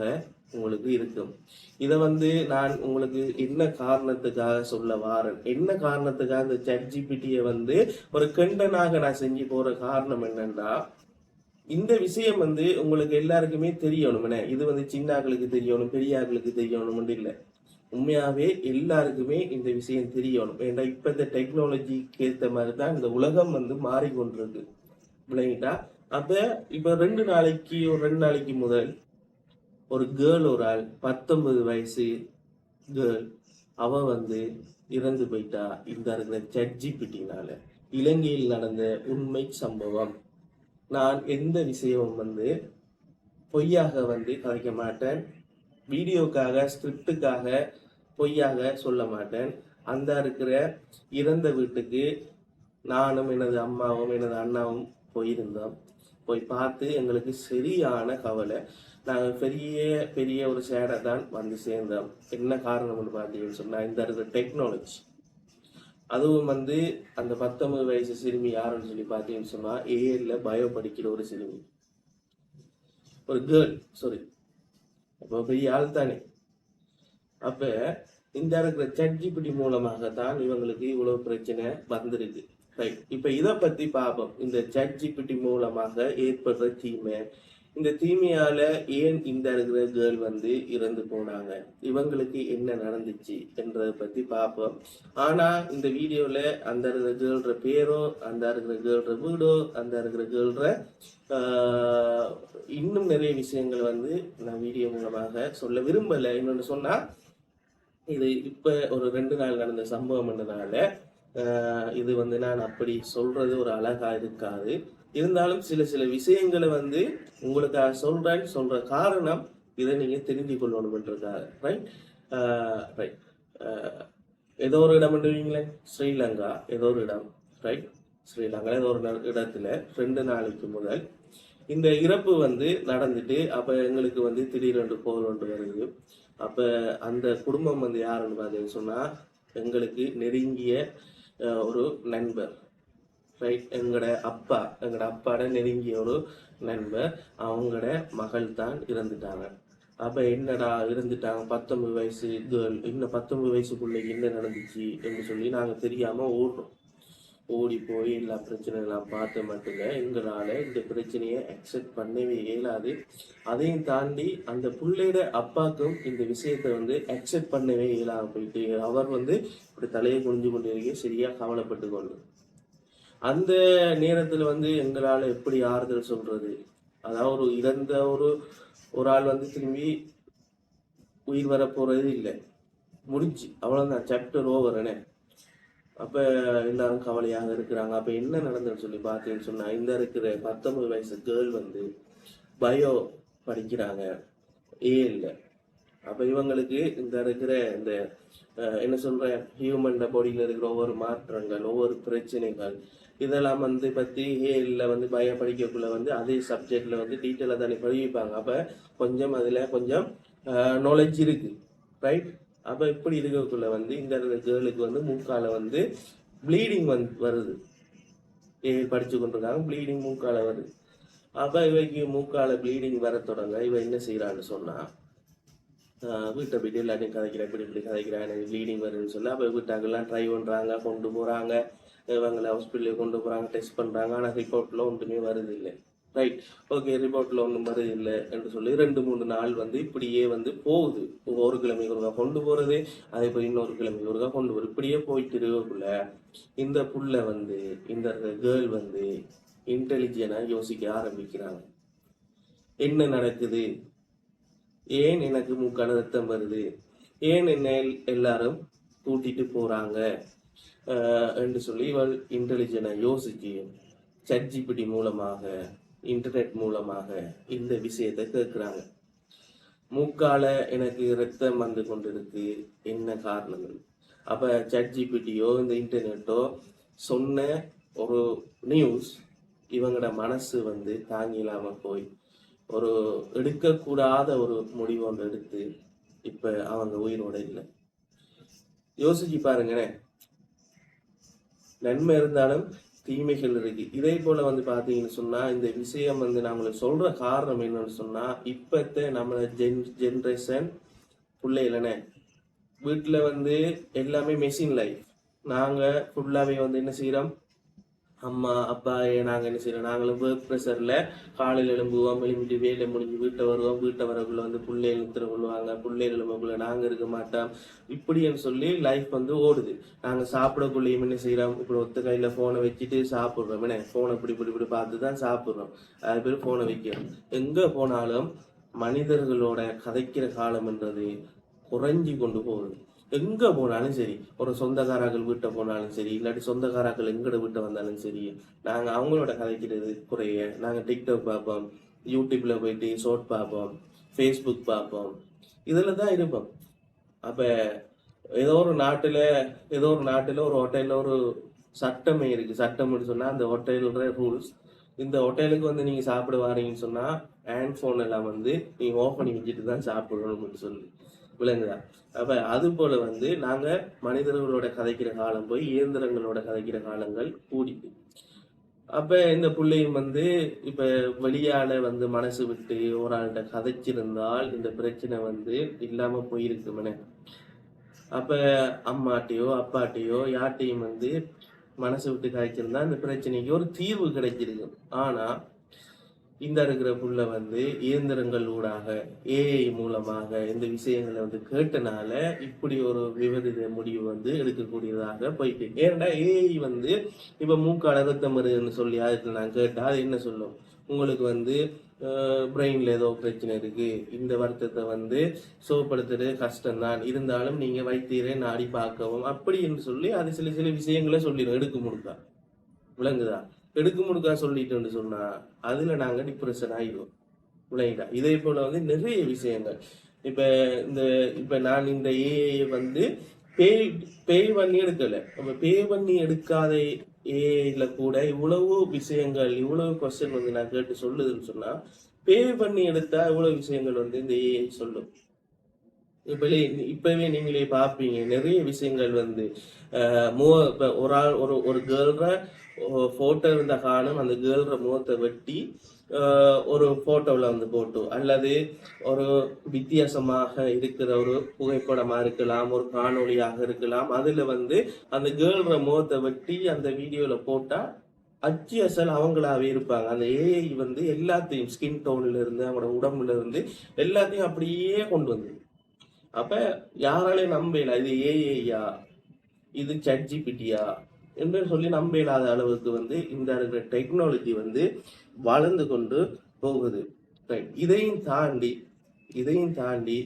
உங்களுக்கு இருக்கும். இதை நான் உங்களுக்கு என்ன காரணத்துக்காக சொல்ல வாரேன், என்ன காரணத்துக்காக இந்த ChatGPT ஒரு கண்டனாக நான் செஞ்சு போற காரணம் என்னன்னா, இந்த விஷயம் உங்களுக்கு எல்லாருக்குமே தெரியணும். இது சின்ன ஆக்களுக்கு தெரியணும், பெரிய ஆக்களுக்கு தெரியணும் இல்ல, உண்மையாவே எல்லாருக்குமே இந்த விஷயம் தெரியணும். ஏன்னா இப்ப இந்த டெக்னாலஜிக்கு ஏத்த மாதிரி தான் இந்த உலகம் மாறிக்கொண்டிருக்கு, விளங்கிட்டா. அப்ப இப்ப 2 நாளைக்கு முதல் ஒரு கேர்ள், ஒரு ஆள் 19 வயசு கேர்ள், அவ இறந்து போயிட்டா இந்த இருக்கிற ChatGPTனால. இலங்கையில் நடந்த உண்மை சம்பவம். நான் எந்த விஷயம் பொய்யாக கதைக்க மாட்டேன், வீடியோக்காக ஸ்கிரிப்டுக்காக பொய்யாக சொல்ல மாட்டேன். அந்த இருக்கிற இறந்த வீட்டுக்கு நானும் எனது அம்மாவும் எனது அண்ணாவும் போயிருந்தோம். போய் பார்த்து எங்களுக்கு சரியான கவலை. நாங்கள் பெரிய பெரிய ஒரு சேடை தான் சேர்ந்தோம். என்ன காரணம்னு பார்த்தீங்கன்னு சொன்னால், இந்த இருக்கிற டெக்னாலஜி. அதுவும் அந்த 19 வயசு சிறுமி யாருன்னு சொல்லி பார்த்தீங்கன்னு சொன்னால், ஏஎல்ல பயோ படிக்கிற ஒரு சிறுமி, ஒரு கேர்ள், சாரி, அப்போ பெரிய ஆள் தானே. அப்ப இந்த இருக்கிற ChatGPT மூலமாக தான் இவங்களுக்கு இவ்வளவு பிரச்சனை வந்திருக்கு. ரைட், இப்ப இதை பத்தி பார்ப்போம். இந்த ChatGPT மூலமாக ஏற்படுற தீமை, இந்த தீமையால ஏன் இந்த இருக்கிற கேர்ள் இறந்து போனாங்க, இவங்களுக்கு என்ன நடந்துச்சு என்றதை பத்தி பார்ப்போம். ஆனா இந்த வீடியோல அந்த இருக்கிற கேர்ள்ற பேரோ, அந்த இருக்கிற கேர்ள்ற வீடோ, அந்த இருக்கிற கேர்ள்ற இன்னும் நிறைய விஷயங்கள் நான் வீடியோ மூலமாக சொல்ல விரும்பல. இன்னொன்னு சொன்னா, இது இப்ப ஒரு 2 நாள் நடந்த சம்பவம் என்றனால இது நான் அப்படி சொல்றது ஒரு அழகா இருக்காது. இருந்தாலும் சில சில விஷயங்களை உங்களுக்காக சொல்ற காரணம் இதை நீங்க தெரிஞ்சு கொள்ளணும்ன்றதுக்காக. ரைட் ரைட் ஏதோ ஒரு இடம் பண்ணுவீங்களே, ஸ்ரீலங்கா ஏதோ ஒரு இடம், ரைட், ஸ்ரீலங்கா ஏதோ ஒரு இடத்துல 2 நாளைக்கு முதல் இந்த இறப்பு நடந்துட்டு, அப்ப எங்களுக்கு திடீரென்று போர் ஒன்று வருது. அப்ப அந்த குடும்பம் யாருன்னு பார்த்தீங்கன்னு சொன்னா, எங்களுக்கு நெருங்கிய ஒரு நண்பர், ரைட், எங்களோட அப்பாட நெருங்கிய ஒரு நண்பர், அவங்களோட மகள் தான் இறந்துட்டாங்க. அப்ப என்னடா இறந்துட்டாங்க, 19 வயசு கேர்ள், இன்னும் 19 வயசுக்குள்ள என்ன நடந்துச்சு என்று சொல்லி நாங்க தெரியாம ஓடி போய் எல்லா பிரச்சனைலாம் பார்த்து மட்டுங்க எங்களால இந்த பிரச்சனையை அக்செப்ட் பண்ணவே இயலாது. அதையும் தாண்டி அந்த பிள்ளையோட அப்பாக்கும் இந்த விஷயத்த அக்செப்ட் பண்ணவே இயலாம போயிட்டு, அவர் இப்படி தலையை குனிஞ்சு கொண்டு இருக்க சரியா கவலைப்பட்டு கொண்டு, அந்த நேரத்துல எங்களால எப்படி ஆறுதல் சொல்றது. அதாவது ஒரு இறந்த ஒரு ஆள் திரும்பி உயிர் வர போறது இல்லை, முடிஞ்சு அவ்வளவுதான், சாப்டர் ஓவர். அப்ப எல்லாரும் கவலையாக இருக்கிறாங்க. அப்ப என்ன நடந்ததுன்னு சொல்லி பார்த்தீங்கன்னு சொன்னா, இந்த இருக்கிற 19 வயசு கேர்ள் பயோ படிக்கிறாங்க ஏஎல்ல. அப்ப இவங்களுக்கு இந்த இருக்கிற இந்த என்ன சொல்ற ஹியூமன் பாடியில இருக்கிற ஒவ்வொரு மாற்றங்கள், ஒவ்வொரு பிரச்சனைகள், இதெல்லாம் பத்தி ஏஎல்ல பயோ படிக்கக்குள்ள அதே சப்ஜெக்ட்ல டீட்டெயிலா தானே படிப்பாங்க. அப்ப கொஞ்சம் அதுல கொஞ்சம் நாலேஜ் இருக்கு, ரைட். அப்ப இப்படி இருக்கக்குள்ள இந்த கேர்ளுக்கு மூக்கால ப்ளீடிங் வருது. படிச்சு கொண்டிருக்காங்க, ப்ளீடிங் மூக்கால வருது. அப்ப இவைக்கு மூக்கால ப்ளீடிங் வர தொடங்க இவ என்ன செய்யறான்னு சொன்னா, வீட்டை போயிட்டு எல்லாத்தையும் கதைக்கிறேன், இப்படி கதைக்கிறேன், எனக்கு ப்ளீடிங் வருதுன்னு சொல்லி அப்ப வீட்டாக்கெல்லாம் ட்ரை பண்றாங்க, கொண்டு போறாங்க, இவங்களை ஹாஸ்பிட்டலுக்கு கொண்டு போறாங்க, டெஸ்ட் பண்றாங்க. ஆனா ரிப்போர்ட்ல ஒன்றுமே வருது இல்லை. ரைட், ஓகே, ரிப்போர்ட்ல ஒன்றும் வருது இல்லை என்று சொல்லி 2-3 நாள் இப்படியே போகுது. ஒரு கிழமைக்கு ஒருக்கா கொண்டு போறது, அதே போய் இன்னொரு கிழமைக்கு ஒருக்கா கொண்டு போறது, இப்படியே போயிட்டு இருக்கக்குள்ள இந்த புள்ள இந்த கேர்ள் இன்டெலிஜென்டா யோசிக்க ஆரம்பிக்கிறாங்க. என்ன நடக்குது, ஏன் எனக்கு மூக்கால ரத்தம் வருது, ஏன் என்ன எல்லாரும் கூட்டிட்டு போறாங்க என்று சொல்லி இவள் இன்டெலிஜென்டா யோசிச்சு ChatGPT மூலமாக, இன்டர்நெட் மூலமாக இந்த விஷயத்தை கேட்கிறாங்க. மூக்கால எனக்கு ரத்தம் கொண்டிருக்கு, என்ன காரணம்? அப்ப ChatGPTயோ இந்த இன்டர்நெட்டோ சொன்ன ஒரு நியூஸ் இவங்களோட மனசு தாங்கிலாம போய் ஒரு எடுக்கக்கூடாத ஒரு முடிவு ஒன்று எடுத்து இப்ப அவங்க உயிரோட இல்லை. யோசிச்சு பாருங்க, நன்மை இருந்தாலும் தீமைகள் இருக்கு. இதே போல வந்து பாத்தீங்கன்னு சொன்னா இந்த விஷயம் வந்து நான் உங்களுக்கு சொல்ற காரணம் என்னன்னு சொன்னா இப்பத்த நம்ம ஜென்ரேஷன் பிள்ளைகளே வீட்டுல வந்து எல்லாமே மெஷின் லைஃப். நாங்க ஃபுல்லாவே வந்து என்ன செய்யறோம், அம்மா அப்பா நாங்க என்ன செய்யறோம், நாங்களும் ஒர்க் ப்ரெஷர்ல காலையில் எழும்புவோம், எழும்பிட்டு வேலை முடிஞ்சு வீட்டை வருவோம், வீட்டை வரக்குள்ள வந்து பிள்ளைகள் திரு கொள்வாங்க, பிள்ளைகள் எழும்பக்குள்ள நாங்க இருக்க மாட்டோம். இப்படின்னு சொல்லி லைஃப் வந்து ஓடுது. நாங்க சாப்பிடக்குள்ளேயும் என்ன செய்யறோம், இப்படி ஒத்த கையில போனை வச்சுட்டு சாப்பிடுறோம். என்ன போனை இப்படி இப்படி இப்படி பார்த்து தான் சாப்பிடுறோம். அது பேர் போனை வைக்கிறோம். எங்க போனாலும் மனிதர்களோட கதைக்கிற காலம்ன்றது குறைஞ்சி கொண்டு போகுது. எங்க போனாலும் சரி, ஒரு சொந்தக்காரர்கள் வீட்டை போனாலும் சரி, இல்லாட்டி சொந்தக்காரர்கள் எங்கட வீட்டை வந்தாலும் சரி, நாங்க அவங்களோட கதைக்கிறது குறைய. நாங்க டிக்டாக் பார்ப்போம், யூடியூப்ல போயிட்டு ஷார்ட் பார்ப்போம், ஃபேஸ்புக் பார்ப்போம், இதுல தான் இருப்போம். அப்ப ஏதோ ஒரு நாட்டுல ஒரு ஹோட்டல்ல ஒரு சட்டமே இருக்கு. சட்டம் சொன்னா அந்த ஹோட்டலோட ரூல்ஸ். இந்த ஹோட்டலுக்கு வந்து நீங்க சாப்பிட வாரீங்கன்னு சொன்னா ஹேண்ட் போன் எல்லாம் வந்து நீங்க ஓபன் பண்ணி வச்சுட்டு தான் சாப்பிடணும்னு சொல்லி விளங்குதா. அப்ப அது போல வந்து நாங்க மனிதர்களோட கதைக்கிற காலம் போய் இயந்திரங்களோட கதைக்கிற காலங்கள் கூடிட்டு. அப்ப இந்த பிள்ளையும் வந்து இப்ப வெளியால வந்து மனசு விட்டு ஒரு ஆள்கிட்ட கதைச்சிருந்தால் இந்த பிரச்சனை வந்து இல்லாம போயிருக்குமே. அப்ப அம்மாட்டையோ அப்பாட்டையோ யார்ட்டையும் வந்து மனசு விட்டு காய்ச்சிருந்தா இந்த பிரச்சனைக்கு ஒரு தீர்வு கிடைச்சிருக்கு. ஆனா இந்த இருக்கிற புள்ள வந்து இயந்திரங்கள் ஊடாக ஏஐ மூலமாக இந்த விஷயங்களை வந்து கேட்டனால இப்படி ஒரு விபரீத முடிவு வந்து எடுக்கக்கூடியதாக போயிட்டு. ஏன்டா ஏஐ வந்து இப்ப மூக்கால ரத்தம் வருதுன்னு சொல்லி அதுக்கு நான் கேட்டா அது என்ன சொல்லும், உங்களுக்கு வந்து பிரெயின்ல ஏதோ பிரச்சனை இருக்கு, இந்த வருத்தத்தை வந்து சுகப்படுத்துறது கஷ்டம்தான், இருந்தாலும் நீங்க வைத்தியரை நாடி பார்க்கவும் அப்படி என்று சொல்லி அது சில சில விஷயங்களை சொல்லிடும். எடுக்க முடுக்கா விளங்குதா. எடுக்க முடுக்கா சொல்லிட்டு சொன்னா அதுல நாங்க டிப்ரெஷன் ஆயிடுவோம். விளங்கிட்டா. இதே போல வந்து நிறைய விஷயங்கள் இப்ப நான் இந்த ஏஐ வந்து பே பே பண்ணி எடுக்கல. நம்ம பே பண்ணி எடுக்காத ஏஐல கூட இவ்வளவு விஷயங்கள் இவ்வளவு கொஸ்டின் வந்து நான் கேட்டு சொல்லுதுன்னு சொன்னா பே பண்ணி எடுத்தா இவ்வளவு விஷயங்கள் வந்து இந்த ஏஐ சொல்லும். இப்பவே நீங்களே பார்ப்பீங்க நிறைய விஷயங்கள் வந்து ஒரு ஆள் ஒரு கேர்ள்ற போட்டோ இருந்த காலம் அந்த கேர்ள்ற முகத்தை வெட்டி ஒரு போட்டோவில் வந்து போட்டோ அல்லது ஒரு வித்தியாசமாக இருக்கிற ஒரு புகைப்படமா இருக்கலாம், ஒரு காணொலியாக இருக்கலாம், அதுல வந்து அந்த கேர்ள்ற முகத்தை வெட்டி அந்த வீடியோல போட்டா அச்சு அசல் அவங்களாவே இருப்பாங்க. அந்த ஏஐ வந்து எல்லாத்தையும் ஸ்கின் டோன்ல இருந்து அவங்களோட உடம்புல இருந்து எல்லாத்தையும் அப்படியே கொண்டு வந்து. அப்ப யாராலையும் நம்பல இது ஏஐயா இது ChatGPT-யா என்று சொல்லி நம்ப இல்லாத அளவுக்கு வந்து இந்த இருக்கிற டெக்னாலஜி வந்து வளர்ந்து கொண்டு போகுது. இதையும் தாண்டி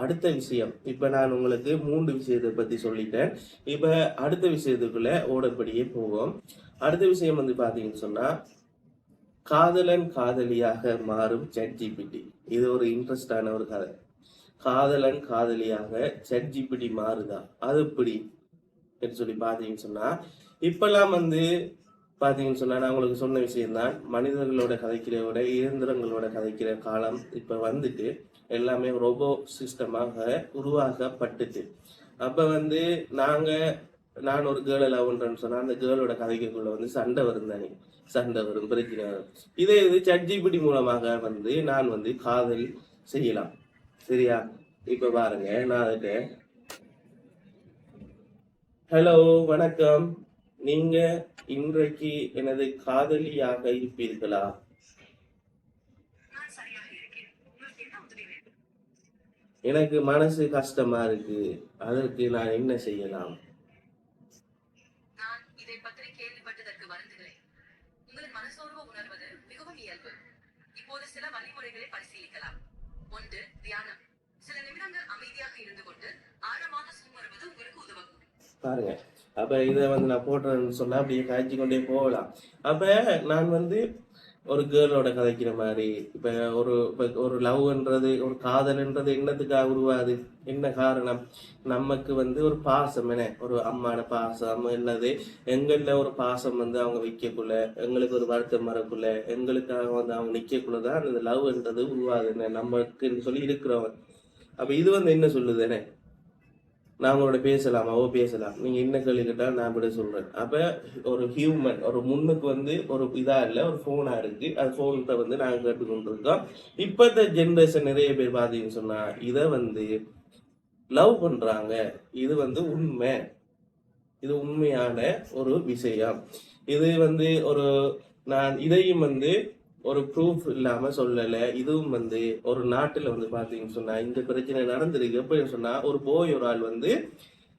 அடுத்த விஷயம், இப்ப நான் உங்களுக்கு 3 விஷயத்தை பத்தி சொல்லிட்டேன். இப்ப அடுத்த விஷயத்துக்குள்ள ஓடப்படியே போவோம். அடுத்த விஷயம் வந்து பாத்தீங்கன்னு சொன்னா காதலன் காதலியாக மாறும் ChatGPT. இது ஒரு இன்ட்ரெஸ்டான ஒரு கதை. காதலன் காதலியாக ChatGPT மாறுதா, அது எப்படி சொல்லி பாத்தீங்கன்னு சொன்னா இப்பெல்லாம் வந்து பாத்தீங்கன்னு சொன்னா நான் உங்களுக்கு சொன்ன விஷயம்தான். மனிதர்களோட கதைக்கிறோட இயந்திரங்களோட கதைக்கிற காலம் இப்ப வந்துட்டு எல்லாமே ரோபோ சிஸ்டமாக உருவாக்கப்பட்டுச்சு. அப்ப வந்து நான் ஒரு கேர்ளை லவ் பண்றேன்னு சொன்னா அந்த கேர்ளோட கதைக்குள்ள வந்து சண்டை வரும் தானே, சண்டை வரும், பிரச்சனை வரும். இதே இது ChatGPT மூலமாக வந்து நான் வந்து காதல் செய்யலாம். சரியா. இப்ப பாருங்க, நான் அதுக்கு ஹலோ வணக்கம், நீங்க இன்றைக்கு எனது காதலியாக இருப்பீர்களா? நான் சரியாக இருக்கிறேன். உங்களுக்கு என்ன உதவி வேண்டும்? எனக்கு மனசு கஷ்டமா இருக்கு, அதற்கு நான் என்ன செய்யலாம்? நான் இதை பற்றி கேள்விப்பட்டதற்கு வருந்துகிறேன். உங்களின் மனசோர்வு உணர்வது மிகவும் இயல்பு. இப்போது சில வழிமுறைகளை பரிசீலிக்கலாம். 1. தியானம். சில நிமிடங்கள் அமைதியாக இருந்து கொண்டு ஆழமாக சுமருவது உங்களுக்கு உதவும். பாருங்க, அப்ப இதை வந்து நான் போட்டேன்னு சொன்னா அப்படியே காய்ச்சி கொண்டே போகலாம். அப்ப நான் வந்து ஒரு கேர்ளோட கதைக்கிற மாதிரி ஒரு லவ்ன்றது ஒரு காதல்ன்றது என்னத்துக்காக உருவாது, என்ன காரணம்? நமக்கு வந்து ஒரு பாசம், என்ன ஒரு அம்மான பாசம் என்னது எங்கள்ல ஒரு பாசம் வந்து அவங்க வைக்கக்குள்ள எங்களுக்கு ஒரு வருத்தம் வரக்குள்ள எங்களுக்காக வந்து அவங்க நிக்கக்குள்ளதான் இந்த லவ்ன்றது உருவாது, என்ன நமக்குன்னு சொல்லி இருக்கிறவங்க. அப்ப இது வந்து என்ன சொல்லுது, என்ன நான் உங்களோட பேசலாமாவோ பேசலாம், நீங்க என்ன கேள்வி கேட்டாலும் நான் விட சொல்றேன். அப்ப ஒரு ஹியூமன் ஒரு முன்னுக்கு வந்து ஒரு இதா இல்ல, ஒரு போனா இருக்கு, அது போன்கிட்ட வந்து நாங்க கேட்டுக்கொண்டிருக்கோம். இப்பத்த ஜெனரேஷன் நிறைய பேர் பாத்தீங்கன்னு சொன்னா இத வந்து லவ் பண்றாங்க. இது வந்து உண்மை, இது உண்மையான ஒரு விஷயம். இது வந்து ஒரு நான் இதையும் வந்து ஒரு ப்ரூஃப் இல்லாம சொல்லல. இதுவும் வந்து ஒரு நாட்டுல வந்து பாத்தீங்கன்னு சொன்னா இந்த பிரச்சனை நடந்திருக்கு. எப்படின்னு சொன்னா ஒரு போய் ஒரு ஆள் வந்து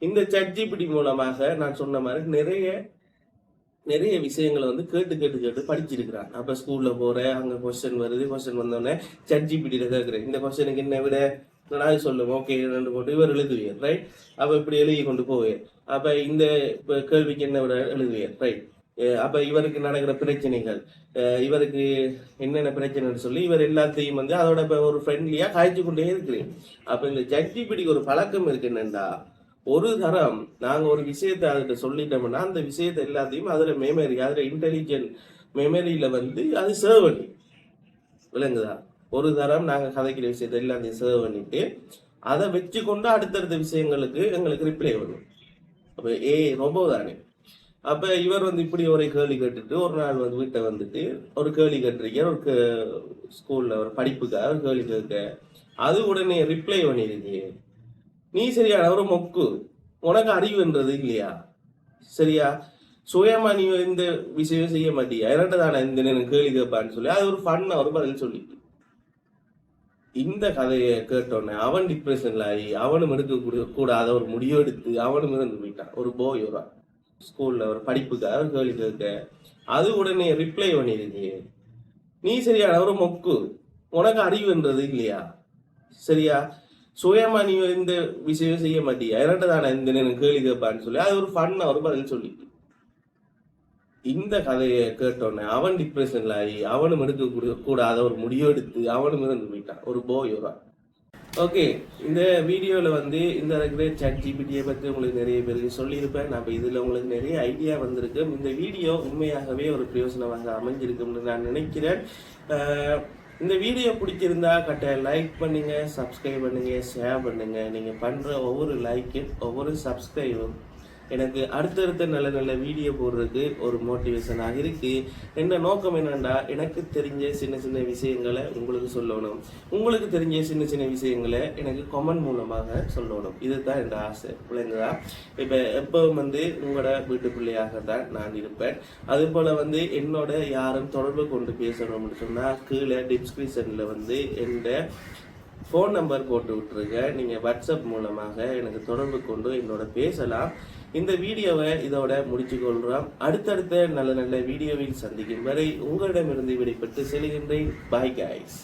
இந்த ChatGPT மூலமாக நான் சொன்ன மாதிரி நிறைய நிறைய விஷயங்களை வந்து கேட்டு கேட்டு கேட்டு படிச்சிருக்கிறான். அப்ப ஸ்கூல்ல போறேன், அங்க கொஸ்டின் வருது, கொஸ்டின் வந்தோடனே ChatGPT கேட்கிறேன், இந்த கொஸ்டினுக்கு என்ன விட நான் சொல்லுவேன், ஓகே ரெண்டு போட்டு இவர் எழுதுவீர், ரைட்? அப்ப இப்படி எழுதி கொண்டு போவேன். அப்ப இந்த கேள்விக்கு என்ன விட எழுதுவீர், ரைட்? அப்ப இவருக்கு நடக்கிற பிரச்சனைகள், இவருக்கு என்னென்ன பிரச்சனைன்னு சொல்லி இவர் எல்லாத்தையும் வந்து அதோட இப்ப ஒரு ஃப்ரெண்ட்லியா காய்ச்சி கொண்டே இருக்கிறேன். அப்ப இந்த ChatGPTக்கு ஒரு பழக்கம் இருக்கு என்னண்டா, ஒரு தரம் நாங்க ஒரு விஷயத்தை அதுகிட்ட சொல்லிட்டோம்னா அந்த விஷயத்தை எல்லாத்தையும் அதுல மெமரி, அதுல இன்டெலிஜென்ட் மெமரியில வந்து அது சேவ் பண்ணி விளங்குதா. ஒரு தரம் நாங்க கதைக்கிற விஷயத்தை எல்லாத்தையும் சேவ் பண்ணிட்டு அதை வச்சு கொண்டு அடுத்தடுத்த விஷயங்களுக்கு எங்களுக்கு ரிப்ளை வரும். அப்ப ரொம்ப தானே. அப்ப இவர் வந்து இப்படி ஒரு கேள்வி கேட்டுட்டு ஒரு நாள் வந்து வீட்டை வந்துட்டு ஒரு கேள்வி கேட்டிருக்கார். ஒரு ஸ்கூல்ல ஒரு படிப்புக்காக ஒரு கேள்வி கேட்க அது உடனே ரிப்ளை பண்ணிருக்கு, நீ சரியான ஒரு மொக்கு, உனக்கு அறிவுன்றது இல்லையா, சரியா, சுயமா நீ இந்த விஷயம் செய்ய மாட்டியா, இரண்டு தானே இந்த கேள்வி கேட்பான்னு சொல்லி அது ஒரு ஃபன்னா ஒரு பதில் சொல்லி. இந்த கதையை கேட்டோன்னே அவன் டிப்ரெஷன்ல ஆகி அவனும் எடுக்க கூடாத ஒரு முடிவு எடுத்து அவனும் இருந்து போயிட்டான். ஒரு போய் ஒரு ஸ்கூல்ல ஒரு படிப்புக்காக கேள்வி கேட்க அது உடனே ரிப்ளை பண்ணிருக்கு, நீ சரியான ஒரு மொக்கு, உனக்கு அறிவுன்றது இல்லையா, சரியா, சுயமா நீ இந்த விஷயம் செய்ய மாட்டியா, இரண்டு தானே இந்த கேள்வி கேட்பான்னு சொல்லி அது ஒரு ஃபன்னா ஒரு பதில் சொல்லி. இந்த கதையை கேட்டோன்னே அவன் டிப்ரெஷன்ல ஆகி அவனும் எடுக்க கூடாத ஒரு முடிவு எடுத்து அவனும் இருந்து போயிட்டான். ஒரு போய் ஒரு ஓகே. இந்த வீடியோவில் வந்து இந்த இருக்கிற ChatGPT பற்றி உங்களுக்கு நிறைய பேருக்கு சொல்லியிருப்பேன். நான் இதில் உங்களுக்கு நிறைய ஐடியா வந்திருக்கு. இந்த வீடியோ உண்மையாகவே ஒரு பிரயோஜனமாக அமைஞ்சிருக்கும்னு நான் நினைக்கிறேன். இந்த வீடியோ பிடிச்சிருந்தா கட்டாயம் லைக் பண்ணுங்க, சப்ஸ்கிரைப் பண்ணுங்க, ஷேர் பண்ணுங்க. நீங்கள் பண்ணுற ஒவ்வொரு லைக்கும் ஒவ்வொரு சப்ஸ்கிரைபும் எனக்கு அடுத்தடுத்த நல்ல நல்ல வீடியோ போடுறதுக்கு ஒரு மோட்டிவேஷனாக இருக்கு. என்ன நோக்கம் என்னன்னா, எனக்கு தெரிஞ்ச சின்ன சின்ன விஷயங்களை உங்களுக்கு சொல்லணும், உங்களுக்கு தெரிஞ்ச சின்ன சின்ன விஷயங்களை எனக்கு கமெண்ட் மூலமாக சொல்லணும். இதுதான் என் ஆசை, பிள்ளைங்களா. இப்போ எப்பவும் வந்து உங்களோட வீட்டு பிள்ளையாக தான் நான் இருப்பேன். அது போல வந்து என்னோட யாரும் தொடர்பு கொண்டு பேசணும்னு சொன்னால் கீழே டிஸ்கிரிப்ஷன்ல வந்து என்னோட ஃபோன் நம்பர் போட்டு விட்டுருங்க. நீங்கள் வாட்ஸ்அப் மூலமாக எனக்கு தொடர்பு கொண்டு என்னோட பேசலாம். இந்த வீடியோவை இதோட முடிச்சு கொள்கிறோம். அடுத்தடுத்த நல்ல நல்ல வீடியோவில் சந்திக்கும் வரை உங்களிடமிருந்து விடைபெற்று செல்கின்றேன். Bye guys.